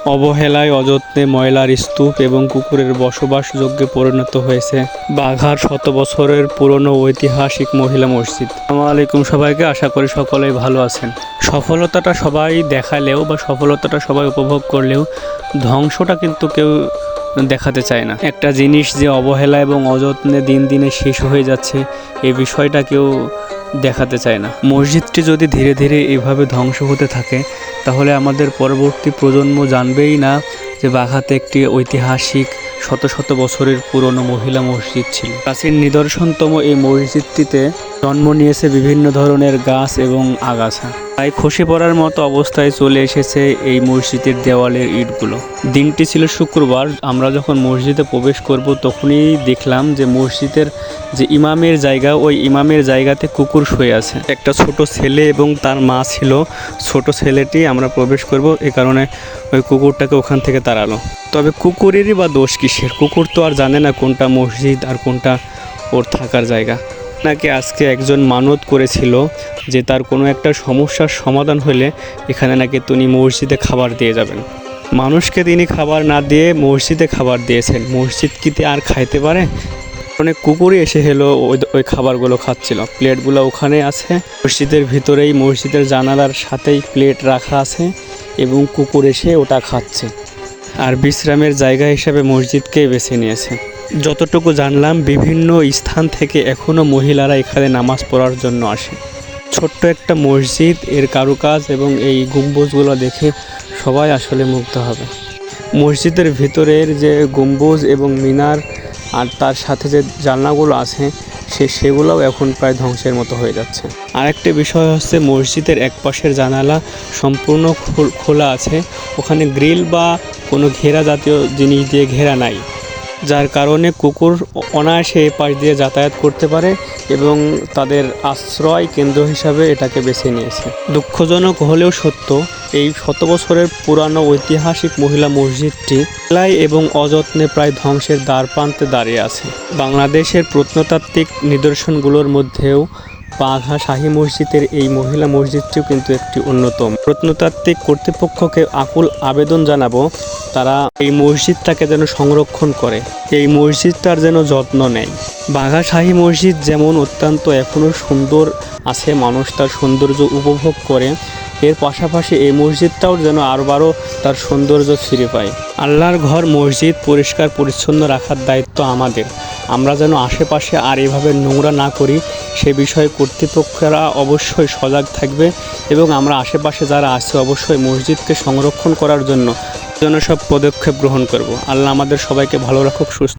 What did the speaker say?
অবহেলায় অযত্নে ময়লার স্তূপ এবং কুকুরের বসবাসযোগ্যে পরিণত হয়েছে বাঘার শত বছরের পুরনো ঐতিহাসিক মহিলা মসজিদ। আসসালামু আলাইকুম সবাইকে, আশা করি সকলেই ভালো আছেন। সফলতাটা সবাই দেখালেও বা সফলতাটা সবাই উপভোগ করলেও ধ্বংসটা কিন্তু কেউ দেখাতে চায় না। একটা জিনিস যে অবহেলা এবং অযত্নে দিন দিনে শেষ হয়ে যাচ্ছে, এই বিষয়টা কেউ দেখাতে চায় না। মসজিদটি যদি ধীরে ধীরে এভাবে ধ্বংস হতে থাকে, তাহলে আমাদের পরবর্তী প্রজন্ম জানবেই না যে বাঘাতে একটি ঐতিহাসিক শত শত বছরের পুরনো মহিলা মসজিদ ছিল। প্রাচীন নিদর্শনতম এই মসজিদটিতে জন্ম নিয়েছে বিভিন্ন ধরনের গাছ এবং আগাছা। তাই খসে পড়ার মতো অবস্থায় চলে এসেছে এই মসজিদের দেওয়ালের ইটগুলো। দিনটি ছিল শুক্রবার। আমরা যখন মসজিদে প্রবেশ করব তখনই দেখলাম যে মসজিদের যে ইমামের জায়গা, ওই ইমামের জায়গাতে কুকুর শুয়ে আছে। একটা ছোট ছেলে এবং তার মা ছিল। ছোট ছেলেটি আমরা প্রবেশ করব, এই কারণে ওই কুকুরটাকে ওখান থেকে তাড়ালো। তবে কুকুরেরই বা দোষ কিসের? কুকুর তো আর জানে না কোনটা মসজিদ আর কোনটা ওর থাকার জায়গা। নাকি আজকে একজন মানত করেছিল যে তার কোনো একটা সমস্যার সমাধান হলে এখানে নাকি তিনি মসজিদে খাবার দিয়ে যাবেন। মানুষকে তিনি খাবার না দিয়ে মসজিদে খাবার দিয়েছেন। মসজিদ কি আর খাইতে পারে? অনেক কুকুরই এসে হলো ওই খাবারগুলো খাচ্ছিল। প্লেটগুলো ওখানে আছে মসজিদের ভিতরেই, মসজিদের জানালার সাথেই প্লেট রাখা আছে এবং কুকুর এসে ওটা খাচ্ছে। আর বিশ্রামের জায়গা হিসাবে মসজিদকেই বেছে নিয়েছে। যতটুকু জানলাম, বিভিন্ন স্থান থেকে এখনও মহিলারা এখানে নামাজ পড়ার জন্য আসে। ছোট্ট একটা মসজিদ, এর কারুকাজ এবং এই গম্বুজগুলো দেখে সবাই আসলে মুগ্ধ হবে। মসজিদের ভিতরের যে গম্বুজ এবং মিনার আর তার সাথে যে জানলাগুলো আছে সেগুলোও এখন প্রায় ধ্বংসের মতো হয়ে যাচ্ছে। আরেকটি বিষয় হচ্ছে, মসজিদের এক পাশের জানালা সম্পূর্ণ খোলা আছে, ওখানে গ্রিল বা কোনো ঘেরা জাতীয় জিনিস দিয়ে ঘেরা নাই, যার কারণে কুকুর অনায়াসে এ পাশ দিয়ে যাতায়াত করতে পারে এবং তাদের আশ্রয় কেন্দ্র হিসাবে এটাকে বেছে নিয়েছে। দুঃখজনক হলেও সত্য, এই শত বছরের পুরানো ঐতিহাসিক মহিলা মসজিদটি মেলায় এবং অযত্নে প্রায় ধ্বংসের দ্বারপ্রান্তে দাঁড়িয়ে আছে। বাংলাদেশের প্রত্নতাত্ত্বিক নিদর্শনগুলোর মধ্যেও বাঘা শাহী মসজিদের এই মহিলা মসজিদটিও কিন্তু একটি অন্যতম। প্রত্নতাত্ত্বিক কর্তৃপক্ষকে আকুল আবেদন জানাবো, তারা এই মসজিদটাকে যেন সংরক্ষণ করে, এই মসজিদটার যেন যত্ন নেয়। বাঘা শাহী মসজিদ যেমন অত্যন্ত এখনও সুন্দর আছে, মানুষ তার সৌন্দর্য উপভোগ করে, এর পাশাপাশি এই মসজিদটাও যেন আরও তার সৌন্দর্য ফিরে পায়। আল্লাহর ঘর মসজিদ পরিষ্কার পরিচ্ছন্ন রাখার দায়িত্ব আমাদের। আমরা যেন আশেপাশে আর এভাবে নোংরা না করি, সে বিষয়ে কর্তৃপক্ষরা অবশ্যই সজাগ থাকবে এবং আমরা আশেপাশে যারা আছে অবশ্যই মসজিদকে সংরক্ষণ করার জন্য সব পদক্ষেপ গ্রহণ করব। আল্লাহ আমাদের সবাইকে ভালো রাখুক, সুস্থ